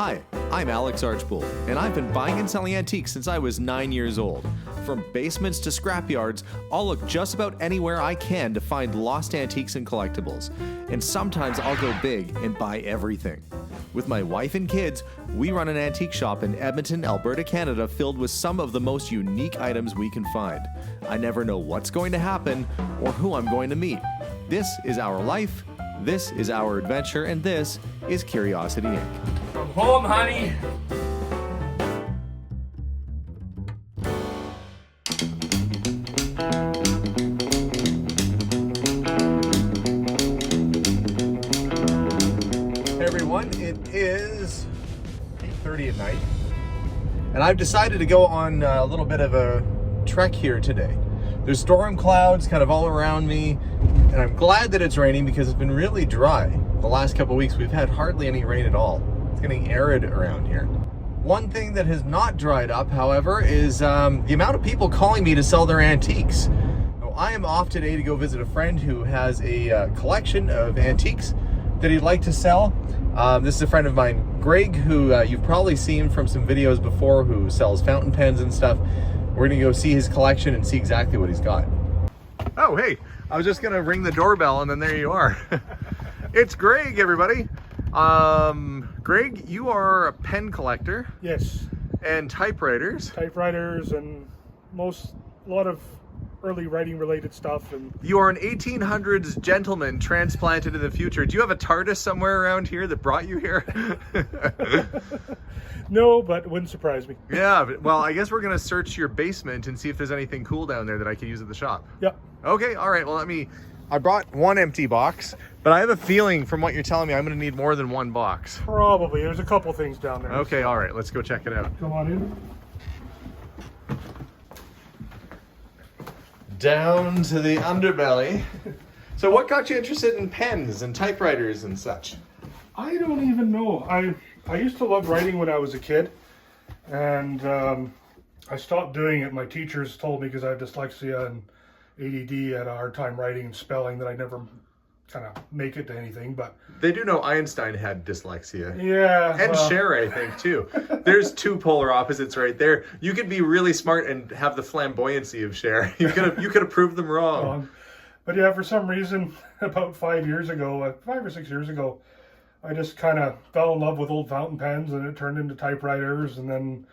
Hi, I'm Alex Archbold, and I've been buying and selling antiques since I was 9 years old. From basements to scrapyards, I'll look just about anywhere I can to find lost antiques and collectibles. And sometimes I'll go big and buy everything. With my wife and kids, we run an antique shop in Edmonton, Alberta, Canada, filled with some of the most unique items we can find. I never know what's going to happen or who I'm going to meet. This is our life, this is our adventure, and this is Curiosity Inc. From home, honey. Hey everyone, it is 8:30 at night, and I've decided to go on a little bit of a trek here today. There's storm clouds kind of all around me, and I'm glad that it's raining because it's been really dry. The last couple weeks we've had hardly any rain at all. It's getting arid around here. One thing that has not dried up, however, is the amount of people calling me to sell their antiques. Now, I am off today to go visit a friend who has a collection of antiques that he'd like to sell. This is a friend of mine, Greg, who you've probably seen from some videos before, who sells fountain pens and stuff. We're gonna go see his collection and see exactly what he's got. Oh, hey, I was just gonna ring the doorbell and then there you are. It's Greg, everybody. Greg, you are a pen collector. Yes. And typewriters. Typewriters and a lot of early writing related stuff. And you are an 1800s gentleman transplanted in the future. Do you have a TARDIS somewhere around here that brought you here? No, but it wouldn't surprise me. Yeah, but, well, I guess we're gonna search your basement and see if there's anything cool down there that I can use at the shop. Yep. Okay, all right, well, I brought one empty box, but I have a feeling from what you're telling me, I'm gonna need more than one box. Probably. There's a couple things down there. Okay, all right, let's go check it out. Come on in. Down to the underbelly. So what got you interested in pens and typewriters and such? I don't even know. I used to love writing when I was a kid, and I stopped doing it. My teachers told me, because I have dyslexia and ADD, I had a hard time writing and spelling, that I never kind of make it to anything. But they do know Einstein had dyslexia. Yeah. And Cher, I think, too. There's two polar opposites right there. You could be really smart and have the flamboyancy of Cher. You could have proved them wrong. But yeah, for some reason, about 5 or 6 years ago, I just kind of fell in love with old fountain pens, and it turned into typewriters, and then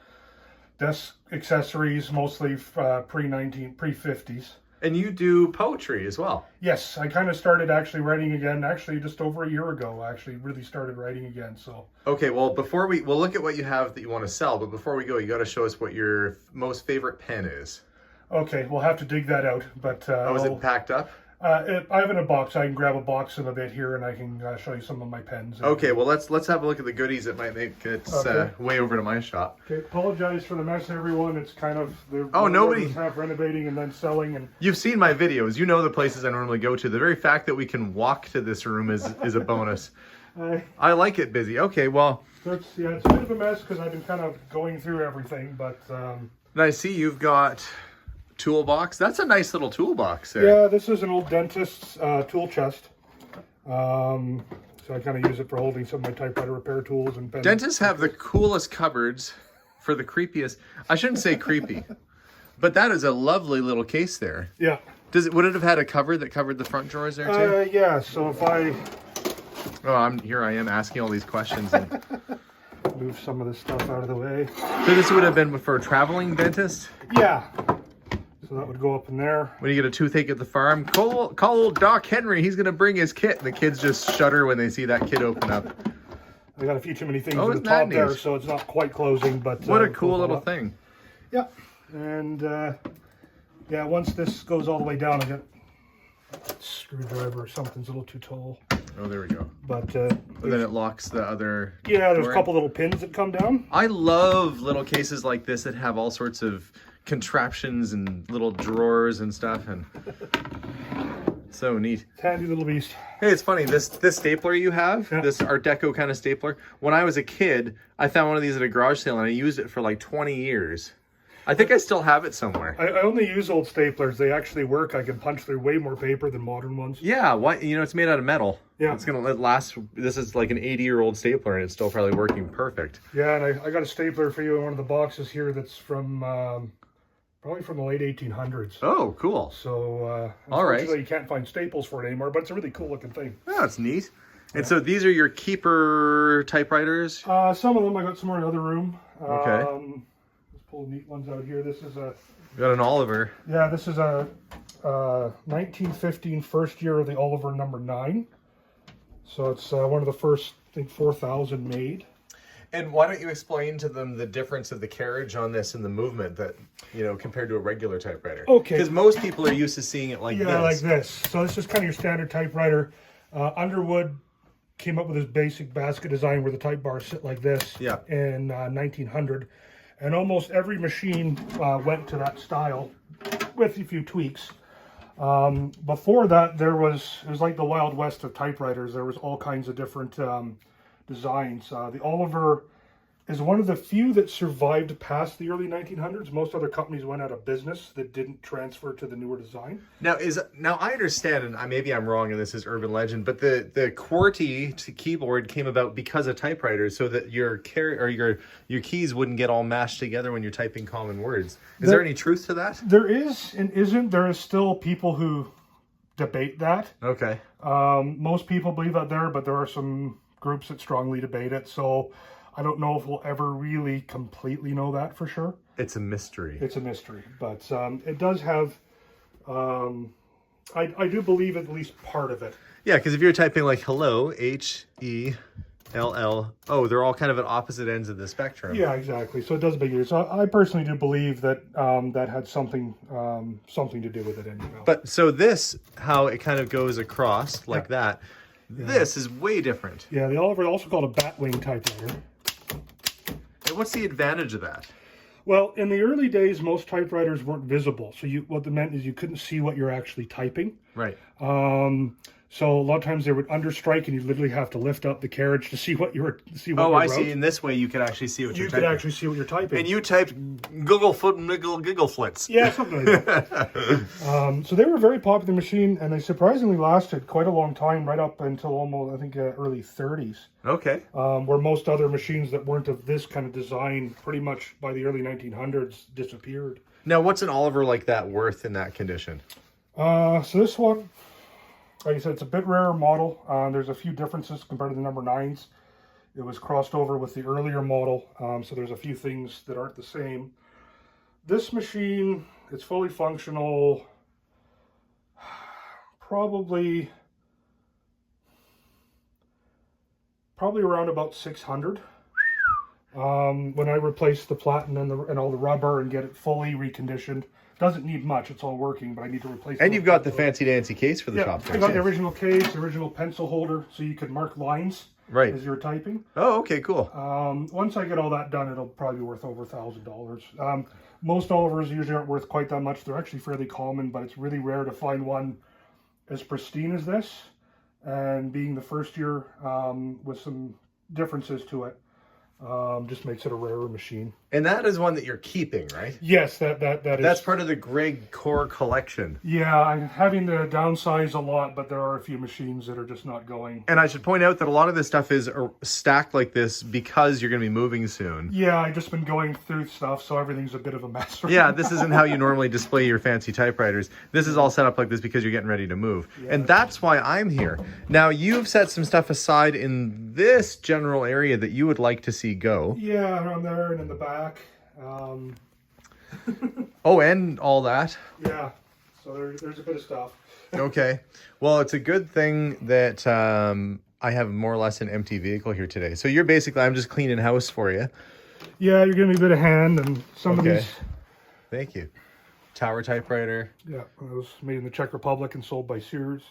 desk accessories, mostly pre-50s. And you do poetry as well. Yes, I kind of started actually writing again, actually just over a year ago, I actually really started writing again, so. Okay, well, we'll look at what you have that you want to sell, but before we go, you got to show us what your most favorite pen is. Okay, we'll have to dig that out, but... is it packed up? I have it in a box. I can grab a box in a bit here, and I can show you some of my pens. Okay, well, let's have a look at the goodies that might make it way over to my shop. Okay, apologize for the mess, everyone. It's kind of nobody half renovating and then selling. And you've seen my videos. You know the places I normally go to. The very fact that we can walk to this room is a bonus. I like it busy. Okay, well, it's a bit of a mess because I've been kind of going through everything, but. And I see you've got Toolbox. That's a nice little toolbox there. Yeah, this is an old dentist's tool chest. So I kind of use it for holding some of my typewriter repair tools and pens. Dentists have the coolest cupboards for the creepiest. I shouldn't say creepy, but that is a lovely little case there. Yeah. Would it have had a cover that covered the front drawers there too? Yeah. So if I. Oh, here I am asking all these questions. And... move some of this stuff out of the way. So this would have been for a traveling dentist? Yeah. So that would go up in there. When you get a toothache at the farm, call old Doc Henry. He's going to bring his kit. And the kids just shudder when they see that kit open up. I got a few too many things at the top there, so it's not quite closing. But what a cool little thing. Yeah. And yeah, once this goes all the way down, I got a screwdriver or something's a little too tall. Oh, there we go. But then it locks the other... Yeah, there's a couple little pins that come down. I love little cases like this that have all sorts of contraptions and little drawers and stuff, and so neat. Handy little beast. Hey, it's funny, this stapler you have, this Art Deco kind of stapler, when I was a kid, I found one of these at a garage sale and I used it for like 20 years. I think I still have it somewhere. I only use old staplers. They actually work. I can punch through way more paper than modern ones. Yeah, why? You know, it's made out of metal. Yeah. It's gonna last. This is like an 80-year-old stapler, and it's still probably working perfect. Yeah, and I got a stapler for you in one of the boxes here that's from probably from the late 1800s. Oh, cool. So, all right. Unfortunately, you can't find staples for it anymore, but it's a really cool looking thing. Oh, that's neat. And so these are your keeper typewriters? Some of them I got some more in the other room. Okay. Let's pull neat ones out here. This is a... You got an Oliver. Yeah, this is a 1915 first year of the Oliver number 9. So it's one of the first, I think, 4,000 made. And why don't you explain to them the difference of the carriage on this and the movement that, you know, compared to a regular typewriter? Okay. Because most people are used to seeing it like this. Yeah, like this. So this is kind of your standard typewriter. Underwood came up with this basic basket design where the type bars sit like this in 1900. And almost every machine went to that style with a few tweaks. Before that, it was like the Wild West of typewriters. There was all kinds of different designs. The Oliver is one of the few that survived past the early 1900s. Most other companies went out of business that didn't transfer to the newer design. Now I understand, and maybe I'm wrong, and this is urban legend, but the QWERTY keyboard came about because of typewriters, so that your keys wouldn't get all mashed together when you're typing common words. Is there any truth to that? There is and isn't. There is still people who debate that. Okay. Most people believe that but there are some groups that strongly debate it. So I don't know if we'll ever really completely know that for sure. It's a mystery. It's a mystery, but it does have, I do believe at least part of it. Yeah, because if you're typing like hello, HELL, they're all kind of at opposite ends of the spectrum. Yeah, exactly. So it does make it. So I personally do believe that that had something to do with it anyhow. But so this, how it kind of goes across like that, this is way different. Yeah, the Oliver is also called a batwing typewriter. And what's the advantage of that? Well, in the early days, most typewriters weren't visible. So what that meant is you couldn't see what you're actually typing. Right. So a lot of times they would understrike, and you literally have to lift up the carriage to see what you were I see. In this way, you could actually see what you're typing. You could actually see what you're typing. And you typed Google foot and giggle flits. Yeah, something like that. So they were a very popular machine, and they surprisingly lasted quite a long time, right up until almost, I think, early 30s. Okay. Where most other machines that weren't of this kind of design, pretty much by the early 1900s, disappeared. Now, what's an Oliver like that worth in that condition? So this one, like I said, it's a bit rarer model. There's a few differences compared to the number 9s. It was crossed over with the earlier model, so there's a few things that aren't the same. This machine, it's fully functional, probably around about 600. When I replace the platen and all the rubber and get it fully reconditioned. Doesn't need much, it's all working, but I need to replace it. And you've got the fancy dancy case for the top. I got the original case, the original pencil holder, so you could mark lines as you're typing. Oh, okay, cool. Once I get all that done, it'll probably be worth over $1,000. Most Olivers usually aren't worth quite that much. They're actually fairly common, but it's really rare to find one as pristine as this. And being the first year with some differences to it, just makes it a rarer machine. And that is one that you're keeping, right? Yes, that is. That's part of the Greg Core collection. Yeah, I'm having to downsize a lot, but there are a few machines that are just not going. And I should point out that a lot of this stuff is stacked like this because you're going to be moving soon. Yeah, I've just been going through stuff, so everything's a bit of a mess. Yeah, this isn't how you normally display your fancy typewriters. This is all set up like this because you're getting ready to move. Yeah. And that's why I'm here. Now, you've set some stuff aside in this general area that you would like to see go. Yeah, around there and in the back. Oh, and all that. Yeah, so there's a bit of stuff. Okay. Well, it's a good thing that I have more or less an empty vehicle here today. So you're basically, I'm just cleaning house for you. Yeah, you're giving me a bit of hand and some of these. Thank you. Tower typewriter. Yeah, it was made in the Czech Republic and sold by Sears.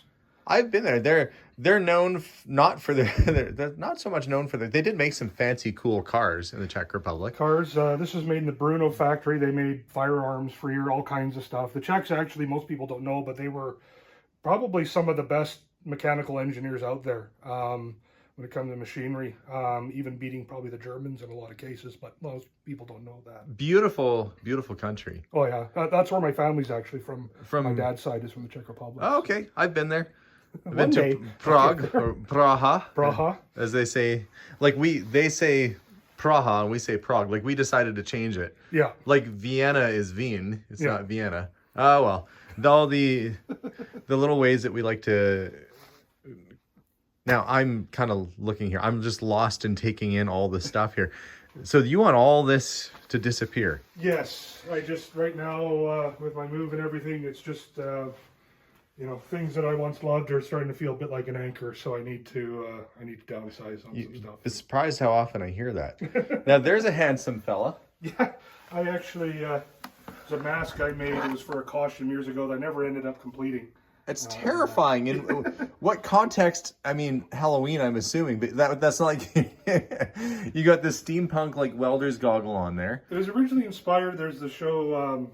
I've been there. They're known not for they're not so much known for they did make some fancy cool cars in the Czech Republic. Cars. This was made in the Brno factory. They made firearms for here, all kinds of stuff. The Czechs, actually, most people don't know, but they were probably some of the best mechanical engineers out there. when it comes to machinery, even beating probably the Germans in a lot of cases, but most people don't know that. Beautiful, beautiful country. Oh yeah, that's where my family's actually from. My dad's side is from the Czech Republic. Oh, okay. I've been there. I've One been day. to Prague or Praha. Praha. As they say, like they say Praha and we say Prague. Like we decided to change it. Yeah. Like Vienna is Wien. It's Yeah. not Vienna. Oh well. All the little ways that we like to. Now I'm kind of looking here. I'm just lost in taking in all the stuff here. So you want all this to disappear? Yes. I just right now with my move and everything, it's just things that I once loved are starting to feel a bit like an anchor. So I need to downsize on some stuff. I'm surprised how often I hear that. Now there's a handsome fella. Yeah. I actually it's a mask I made. It was for a costume years ago that I never ended up completing. It's terrifying. In what context? I mean, Halloween, I'm assuming, but that's not like you got this steampunk like welder's goggle on there. It was originally inspired. There's the show,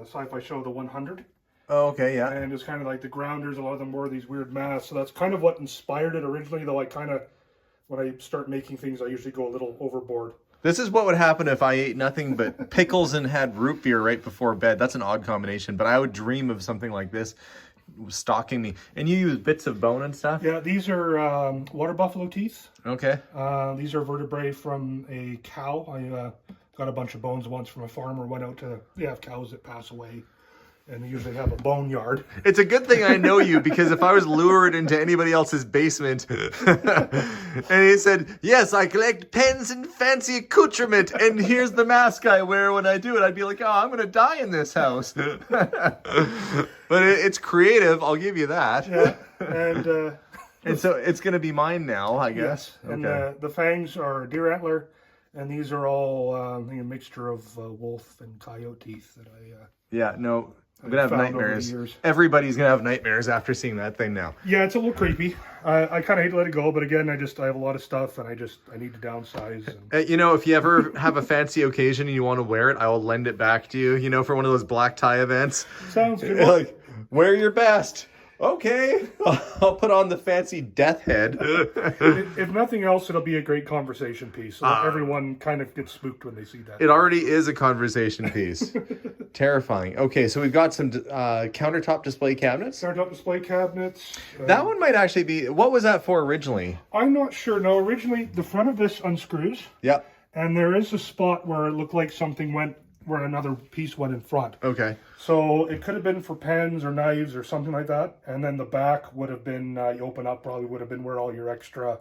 sci-fi show, The 100. Oh, okay, yeah. And it's kind of like the grounders. A lot of them wore these weird masks. So that's kind of what inspired it originally. Though when I start making things, I usually go a little overboard. This is what would happen if I ate nothing but pickles and had root beer right before bed. That's an odd combination, but I would dream of something like this stalking me. And you use bits of bone and stuff? Yeah, these are water buffalo teeth. Okay. These are vertebrae from a cow. I got a bunch of bones once from a farmer. Went out to, they have cows that pass away, and they usually have a boneyard. It's a good thing I know you, because if I was lured into anybody else's basement and he said, yes, I collect pens and fancy accoutrement and here's the mask I wear when I do it, I'd be like, oh, I'm going to die in this house. But it's creative, I'll give you that. Yeah, and so it's going to be mine now, I guess. Yes. And okay. the fangs are deer antler, and these are all a mixture of wolf and coyote teeth that Yeah, no. I'm going to have found over the nightmares. years. Everybody's going to have nightmares after seeing that thing now. Yeah, it's a little creepy. I kind of hate to let it go, but again, I have a lot of stuff, and I need to downsize. And... if you ever have a fancy occasion and you want to wear it, I will lend it back to you, for one of those black tie events. Sounds good. Like, wear your best. Okay. I'll put on the fancy death head. If nothing else, it'll be a great conversation piece. So everyone kind of gets spooked when they see that. It already is a conversation piece. Terrifying. Okay, so we've got some countertop display cabinets. Countertop display cabinets. That one might actually be... What was that for originally? I'm not sure. No, originally, the front of this unscrews. Yep. And there is a spot where it looked like something where another piece went in front. Okay. So it could have been for pens or knives or something like that. And then the back would have been, you open up, probably would have been where all your extra,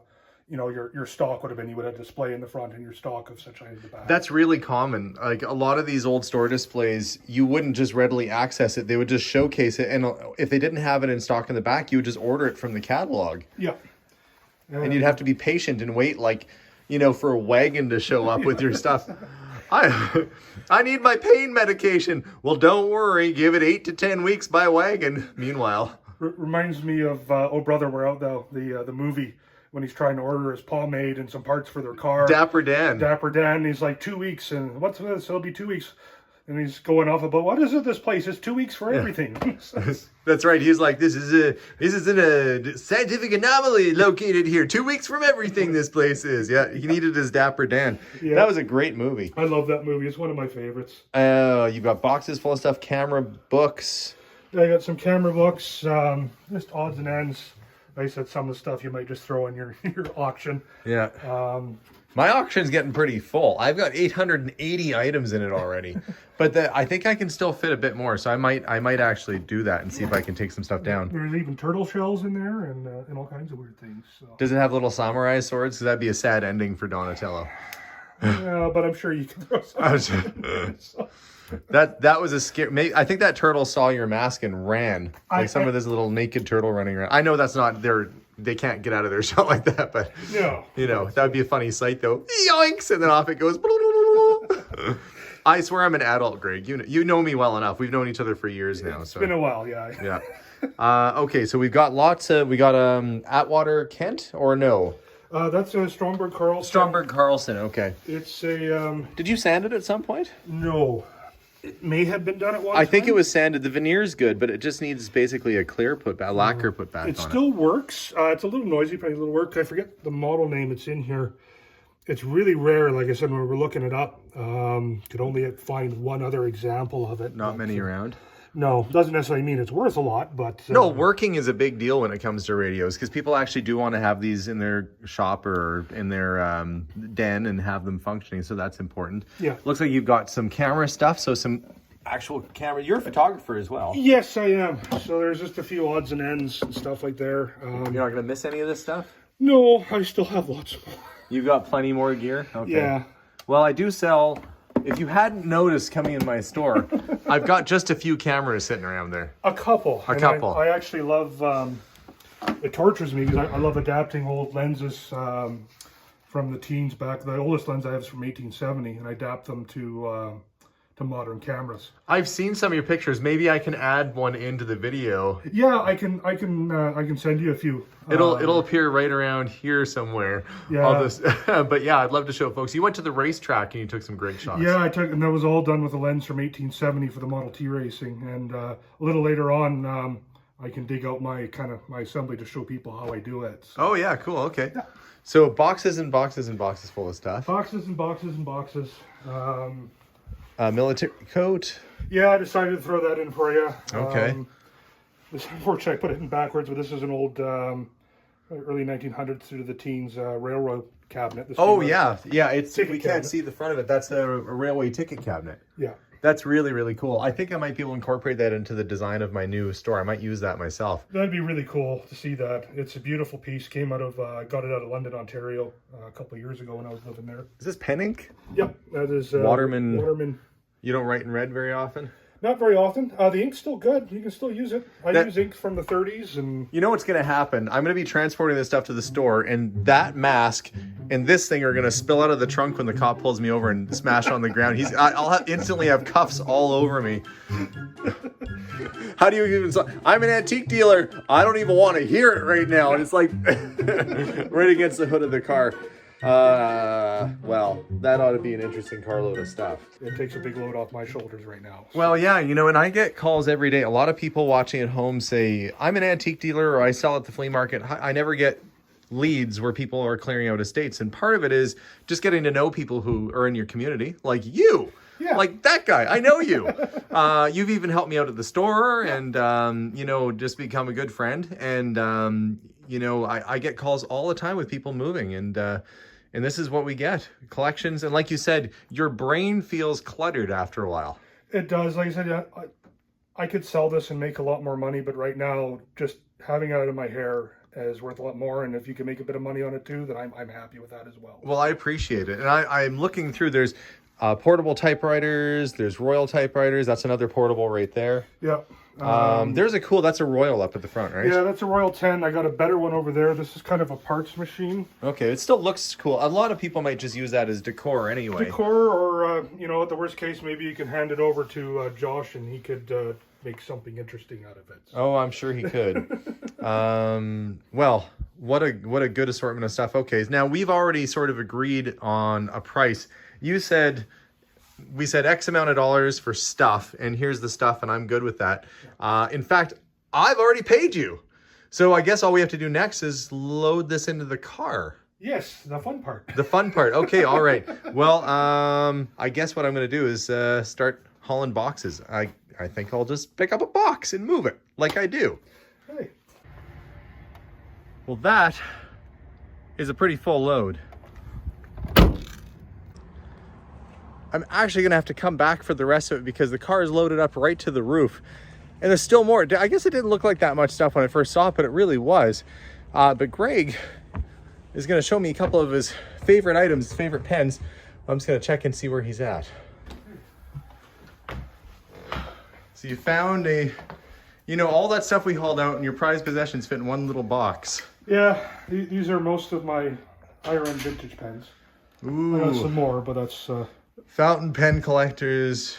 your stock would have been. You would have display in the front and your stock of such in the back. That's really common. Like a lot of these old store displays, you wouldn't just readily access it. They would just showcase it. And if they didn't have it in stock in the back, you would just order it from the catalog. Yeah. And you'd have to be patient and wait for a wagon to show up with your stuff. I need my pain medication. Well, don't worry. Give it 8 to 10 weeks by wagon. Meanwhile. Reminds me of Oh Brother, Where Art Thou, the movie, when he's trying to order his pomade and some parts for their car. Dapper Dan. He's like, 2 weeks. And what's this? It'll be 2 weeks. And he's going off about, what is it, this place? It's 2 weeks for everything. That's right. He's like, this is in a scientific anomaly located here. 2 weeks from everything this place is. Yeah, he needed his Dapper Dan. Yeah. That was a great movie. I love that movie. It's one of my favorites. You've got boxes full of stuff, camera books. I got some camera books, just odds and ends. Like I said, some of the stuff you might just throw in your auction. Yeah. My auction's getting pretty full. I've got 880 items in it already, but I think I can still fit a bit more. So I might actually do that and see if I can take some stuff down. There's even turtle shells in there and all kinds of weird things. So. Does it have little samurai swords? Because that'd be a sad ending for Donatello. Yeah, but I'm sure you can throw some. That was a scare. I think that turtle saw your mask and ran. Like some of this little naked turtle running around. I know that's not their. They can't get out of their shell like that, but no. That would be a funny sight though. Yoinks, and then off it goes. I swear I'm an adult, Greg. You know me well enough. We've known each other for years now. It's been a while, yeah. Yeah. Okay, so we've got Atwater Kent or no? That's a Stromberg Carlson. Stromberg Carlson. Okay. It's a. Did you sand it at some point? No. It may have been done at one I think time. it was sanded. The veneer's good, but it just needs basically a clear put back, lacquer put back on It still works. It's a little noisy, probably a little work. I forget the model name. It's in here. It's really rare. Like I said, when we were looking it up, could only find one other example of it. Not many around. No, doesn't necessarily mean it's worth a lot, but... No, working is a big deal when it comes to radios, because people actually do want to have these in their shop or in their den and have them functioning, so that's important. Yeah. Looks like you've got some camera stuff, so some actual camera. You're a photographer as well. Yes, I am. So there's just a few odds and ends and stuff like there. You're not going to miss any of this stuff? No, I still have lots more. You've got plenty more gear? Okay. Yeah. Well, I do sell... If you hadn't noticed coming in my store, I've got just a few cameras sitting around there. A couple. I actually love, it tortures me because I love adapting old lenses from the teens back. The oldest lens I have is from 1870, and I adapt them to modern cameras. I've seen some of your pictures. Maybe I can add one into the video. Yeah, I can send you a few. It'll appear right around here somewhere. Yeah. All this, but yeah, I'd love to show folks. You went to the racetrack and you took some great shots. Yeah, and that was all done with a lens from 1870 for the Model T racing. And a little later on, I can dig out my assembly to show people how I do it. So. Oh yeah, cool. Okay. Yeah. So boxes and boxes and boxes full of stuff. Boxes and boxes and boxes. Military coat. Yeah, I decided to throw that in for you. Okay. Unfortunately, I put it in backwards, but this is an old early 1900s through the teens railroad cabinet. Oh yeah, yeah. We can't see the front of it. That's a railway ticket cabinet. Yeah. That's really, really cool. I think I might be able to incorporate that into the design of my new store. I might use that myself. That'd be really cool to see that. It's a beautiful piece. Came out of, got it out of London, Ontario a couple of years ago when I was living there. Is this pen ink? Yep. That is Waterman. You don't write in red very often? Not very often. The ink's still good. You can still use it. I use ink from the 30s. And you know what's going to happen? I'm going to be transporting this stuff to the store, and that mask and this thing are going to spill out of the trunk when the cop pulls me over and smash on the ground. I'll instantly have cuffs all over me. How do you even... I'm an antique dealer. I don't even want to hear it right now. And it's like right against the hood of the car. Well, that ought to be an interesting carload of stuff. It takes a big load off my shoulders right now. Well, yeah, and I get calls every day. A lot of people watching at home say, I'm an antique dealer or I sell at the flea market. I never get leads where people are clearing out estates. And part of it is just getting to know people who are in your community, like you. Yeah. Like that guy. I know you. You've even helped me out at the store and, just become a good friend. And, I get calls all the time with people moving and this is what we get. Collections. And like you said, your brain feels cluttered after a while. It does. Like I said, I could sell this and make a lot more money, but right now, just having it out of my hair is worth a lot more. And if you can make a bit of money on it too, then I'm happy with that as well. Well, I appreciate it. And I'm looking through, there's portable typewriters, there's Royal typewriters. That's another portable right there. Yeah. That's a Royal up at the front, right? Yeah, that's a Royal 10. I got a better one over there. This is kind of a parts machine. Okay, it still looks cool. A lot of people might just use that as decor anyway. Decor, or, at the worst case, maybe you can hand it over to Josh and he could make something interesting out of it. So. Oh, I'm sure he could. Well, what a good assortment of stuff. Okay, now we've already sort of agreed on a price. We said X amount of dollars for stuff, and here's the stuff, and I'm good with that. In fact, I've already paid you. So I guess all we have to do next is load this into the car. Yes, the fun part. The fun part. Okay, all right. Well, I guess what I'm going to do is start hauling boxes. I think I'll just pick up a box and move it like I do. Hey. Well, that is a pretty full load. I'm actually going to have to come back for the rest of it because the car is loaded up right to the roof. And there's still more. I guess it didn't look like that much stuff when I first saw it, but it really was. But Greg is going to show me a couple of his favorite items, his favorite pens. I'm just going to check and see where he's at. So you found all that stuff we hauled out and your prized possessions fit in one little box. Yeah, these are most of my higher-end vintage pens. Ooh. I got some more, but that's... Fountain pen collectors,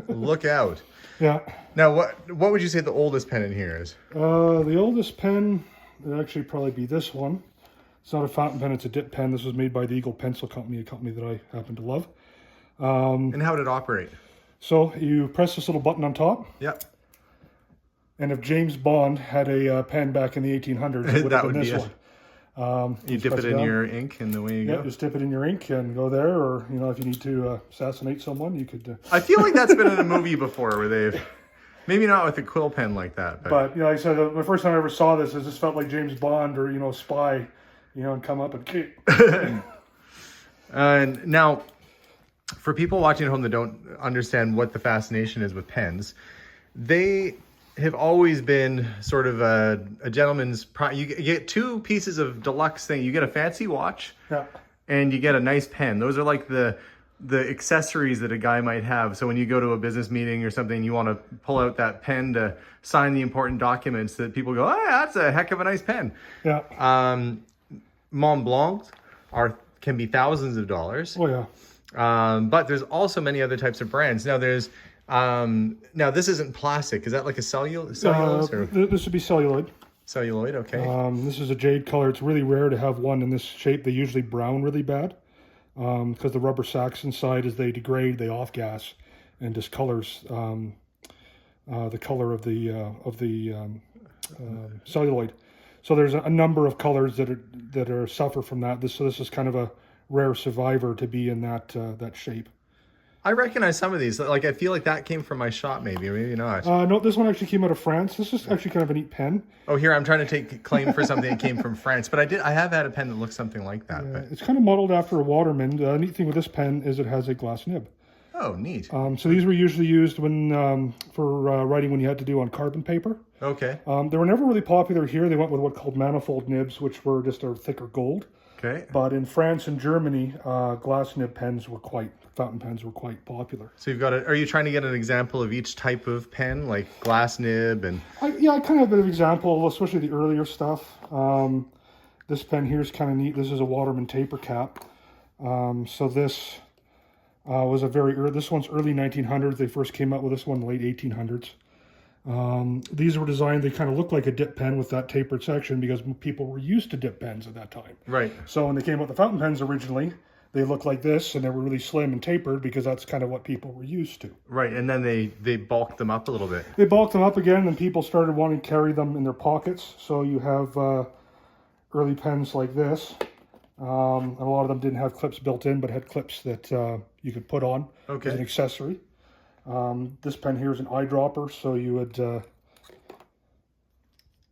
look out. Yeah. Now, what would you say the oldest pen in here is? The oldest pen would actually probably be this one. It's not a fountain pen, it's a dip pen. This was made by the Eagle Pencil Company, a company that I happen to love. And how did it operate? So you press this little button on top, Yep. and if James Bond had a pen back in the 1800s, it would That have been would this be one. You dip it in your ink and away you go. Just dip it in your ink and go there, or if you need to assassinate someone, you could. I feel like that's been in a movie before where they've, maybe not with a quill pen like that, But like I said, the first time I ever saw this, it just felt like James Bond or Spy, and come up and. And now, for people watching at home that don't understand what the fascination is with pens, they have always been sort of a gentleman's. You get two pieces of deluxe thing. You get a fancy watch, Yeah. and you get a nice pen. Those are like the accessories that a guy might have. So when you go to a business meeting or something, you want to pull out that pen to sign the important documents that people go, oh, that's a heck of a nice pen. Yeah. Mont Blancs can be thousands of dollars. Oh yeah. But there's also many other types of brands. Now there's now this isn't plastic. Is that like a cellulose? Or? This would be celluloid. Celluloid, okay. This is a jade color. It's really rare to have one in this shape. They usually brown really bad because the rubber sacks inside, as they degrade, they off gas and discolors the color of the celluloid. So there's a number of colors that are suffer from that. So this is kind of a rare survivor to be in that shape. I recognize some of these. Like, I feel like that came from my shop, maybe, or maybe not. No, this one actually came out of France. This is actually kind of a neat pen. Oh, here, I'm trying to take claim for something that came from France. But I have had a pen that looks something like that. Yeah, but... It's kind of modeled after a Waterman. The neat thing with this pen is it has a glass nib. Oh, neat. So these were usually used for writing when you had to do on carbon paper. Okay. They were never really popular here. They went with what called manifold nibs, which were just a thicker gold. Okay. But in France and Germany, glass nib fountain pens were quite popular. So you've got are you trying to get an example of each type of pen, like glass nib and... I kind of have a bit of example, especially the earlier stuff. This pen here is kind of neat. This is a Waterman taper cap. So this was this one's early 1900s. They first came out with this one in the late 1800s. These were designed, they kind of look like a dip pen with that tapered section because people were used to dip pens at that time. Right. So when they came out with the fountain pens originally, they looked like this and they were really slim and tapered because that's kind of what people were used to. Right, and then they bulked them up a little bit. They bulked them up again and people started wanting to carry them in their pockets. So you have early pens like this. And a lot of them didn't have clips built in, but had clips that you could put on as an accessory. This pen here is an eyedropper, so you would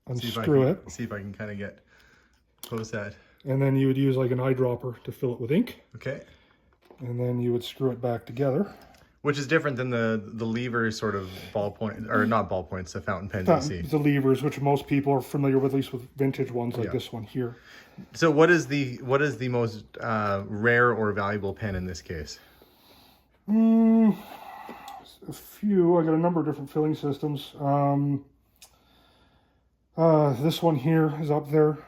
unscrew it. See if I can kind of get close that. And then you would use like an eyedropper to fill it with ink. Okay. And then you would screw it back together. Which is different than the lever sort of ballpoint, or not ballpoints, the fountain pens you see. The levers, which most people are familiar with, at least with vintage ones like this one here. So what is the most rare or valuable pen in this case? A few. I got a number of different filling systems. This one here is up there.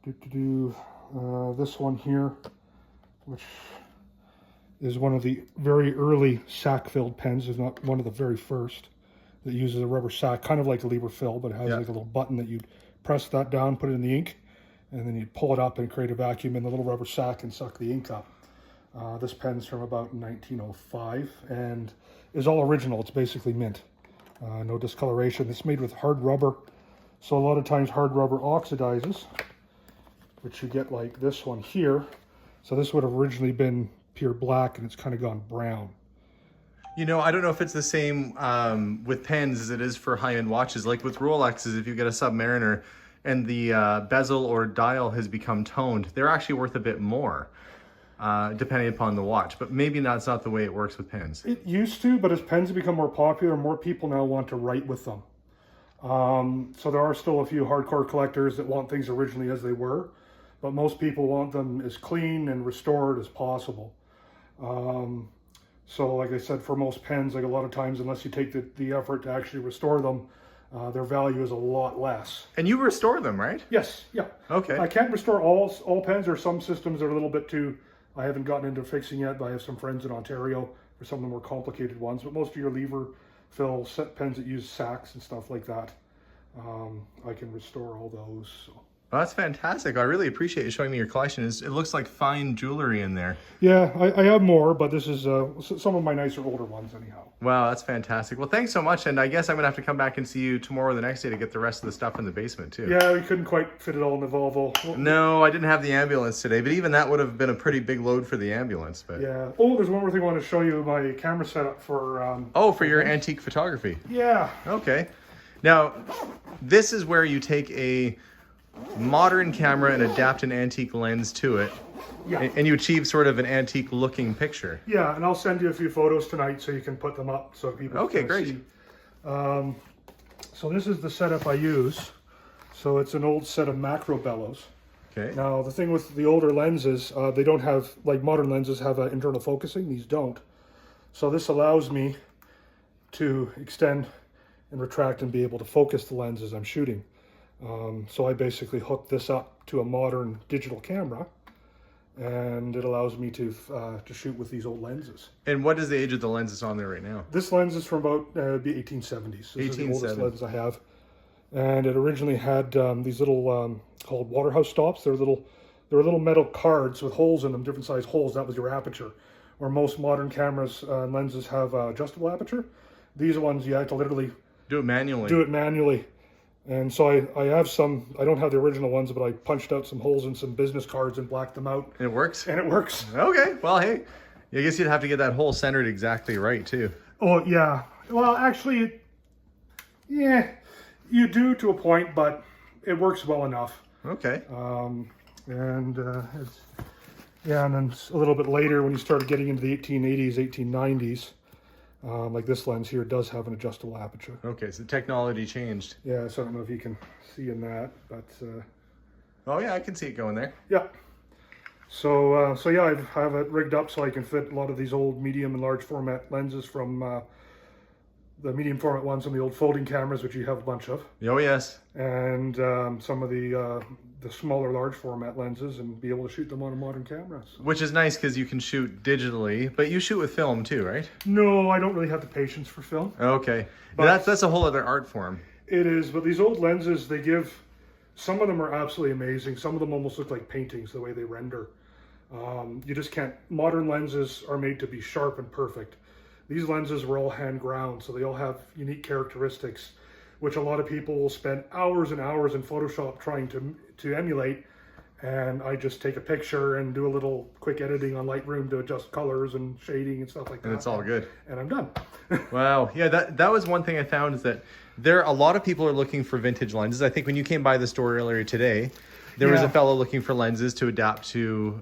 This one here, which is one of the very early sack-filled pens. Is not one of the very first that uses a rubber sack, kind of like a lever fill, but it has like a little button that you'd press that down, put it in the ink, and then you'd pull it up and create a vacuum in the little rubber sack and suck the ink up. This pen's from about 1905 and is all original. It's basically mint. No discoloration. It's made with hard rubber. So a lot of times hard rubber oxidizes, which you get like this one here. So this would have originally been pure black and it's kind of gone brown. You know, I don't know if it's the same with pens as it is for high-end watches. Like with Rolexes, if you get a Submariner and the bezel or dial has become toned, they're actually worth a bit more. Depending upon the watch, but maybe that's not the way it works with pens. It used to, but as pens have become more popular, more people now want to write with them. So there are still a few hardcore collectors that want things originally as they were, but most people want them as clean and restored as possible. So like I said, for most pens, like a lot of times, unless you take the effort to actually restore them, their value is a lot less. And you restore them, right? Yes, yeah. Okay. I can't restore all pens. There are some systems that are a little bit too... I haven't gotten into fixing yet, but I have some friends in Ontario for some of the more complicated ones. But most of your lever fill set pens that use sacks and stuff like that, I can restore all those. So. Well, that's fantastic. I really appreciate you showing me your collection. It looks like fine jewelry in there. Yeah, I have more, but this is some of my nicer older ones anyhow. Wow, that's fantastic. Well, thanks so much. And I guess I'm going to have to come back and see you tomorrow or the next day to get the rest of the stuff in the basement, too. Yeah, we couldn't quite fit it all in the Volvo. No, I didn't have the ambulance today, but even that would have been a pretty big load for the ambulance. But yeah. Oh, there's one more thing I want to show you, my camera setup for... oh, for your antique photography. Yeah. Okay. Now, this is where you take a modern camera and adapt an antique lens to it. Yeah. And you achieve sort of an antique looking picture. Yeah, and I'll send you a few photos tonight so you can put them up so people okay, can great. see. So this is the setup I use. So it's an old set of macro bellows. Okay. Now the thing with the older lenses, they don't have, like modern lenses have internal focusing, these don't. So this allows me to extend and retract and be able to focus the lens as I'm shooting. So I basically hook this up to a modern digital camera, and it allows me to shoot with these old lenses. And what is the age of the lenses on there right now? This lens is from about the 1870s. This is the oldest lens I have. And it originally had these little called Waterhouse stops. They were little metal cards with holes in them, different size holes. That was your aperture. Where most modern cameras and lenses have adjustable aperture. These ones you have to literally do it manually. Do it manually. And so I have some, I don't have the original ones, but I punched out some holes in some business cards and blacked them out. And it works? And it works. Okay, well, hey, I guess you'd have to get that hole centered exactly right, too. Oh, yeah. Well, actually, yeah, you do to a point, but it works well enough. Okay. And then a little bit later when you started getting into the 1880s, 1890s, like this lens here does have an adjustable aperture. Okay, so technology changed. Yeah, so I don't know if you can see in that, but... oh yeah, I can see it going there. Yeah. So yeah, I have it rigged up so I can fit a lot of these old medium and large format lenses from the medium format ones on the old folding cameras, which you have a bunch of. Oh yes. And some of the smaller large format lenses, and be able to shoot them on a modern camera. So. Which is nice because you can shoot digitally, but you shoot with film too, right? No, I don't really have the patience for film. Okay, but that's a whole other art form. It is, but these old lenses, they give, some of them are absolutely amazing. Some of them almost look like paintings, the way they render. You just can't, modern lenses are made to be sharp and perfect. These lenses were all hand ground, so they all have unique characteristics, which a lot of people will spend hours and hours in Photoshop trying to emulate. And I just take a picture and do a little quick editing on Lightroom to adjust colors and shading and stuff like that. And it's all good. And I'm done. Wow. Yeah, that was one thing I found, is that a lot of people are looking for vintage lenses. I think when you came by the store earlier today, there was a fellow looking for lenses to adapt to,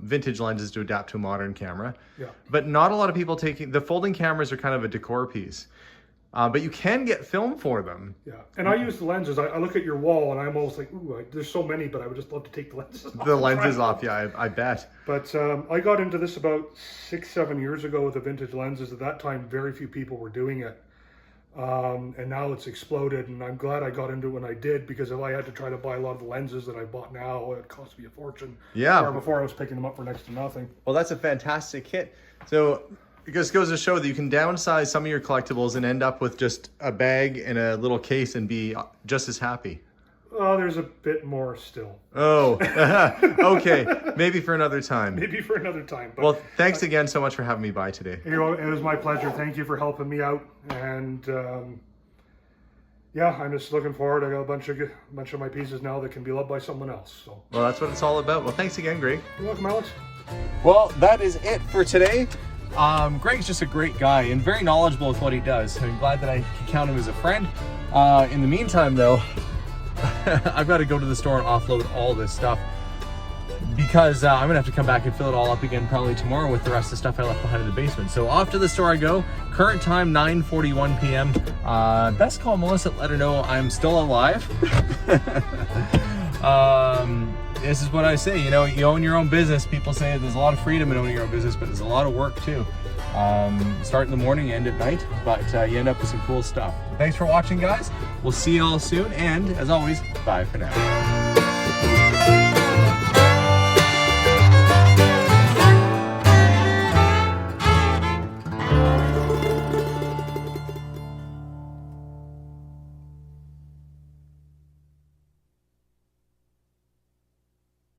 vintage lenses to adapt to a modern camera. Yeah. But not a lot of people the folding cameras are kind of a decor piece. But you can get film for them. Yeah, and I use the lenses. I look at your wall and I'm almost like, ooh, there's so many, but I would just love to take the lenses off. The lenses off, yeah, I bet. But I got into this about 6-7 years ago with the vintage lenses. At that time, very few people were doing it. And now it's exploded, and I'm glad I got into it when I did, because if I had to try to buy a lot of the lenses that I bought now, it cost me a fortune. Yeah. Before I was picking them up for next to nothing. Well, that's a fantastic kit. So it just goes to show that you can downsize some of your collectibles and end up with just a bag and a little case and be just as happy. Oh, there's a bit more still. Oh, okay. Maybe for another time. Maybe for another time. But well, thanks again so much for having me by today. You know, it was my pleasure. Thank you for helping me out. And yeah, I'm just looking forward. I got a bunch of my pieces now that can be loved by someone else. So. Well, that's what it's all about. Well, thanks again, Greg. You're welcome, Alex. Well, that is it for today. Greg's just a great guy and very knowledgeable with what he does. So I'm glad that I can count him as a friend. In the meantime, though, I've got to go to the store and offload all this stuff, because I'm gonna have to come back and fill it all up again probably tomorrow with the rest of the stuff I left behind in the basement. So off to the store I go. Current time 9:41 p.m. Best call Melissa, let her know I'm still alive. This is what I say, you know, you own your own business. People say there's a lot of freedom in owning your own business, but there's a lot of work too. Start in the morning, end at night, but you end up with some cool stuff. Thanks for watching, guys. We'll see you all soon, and as always, bye for now.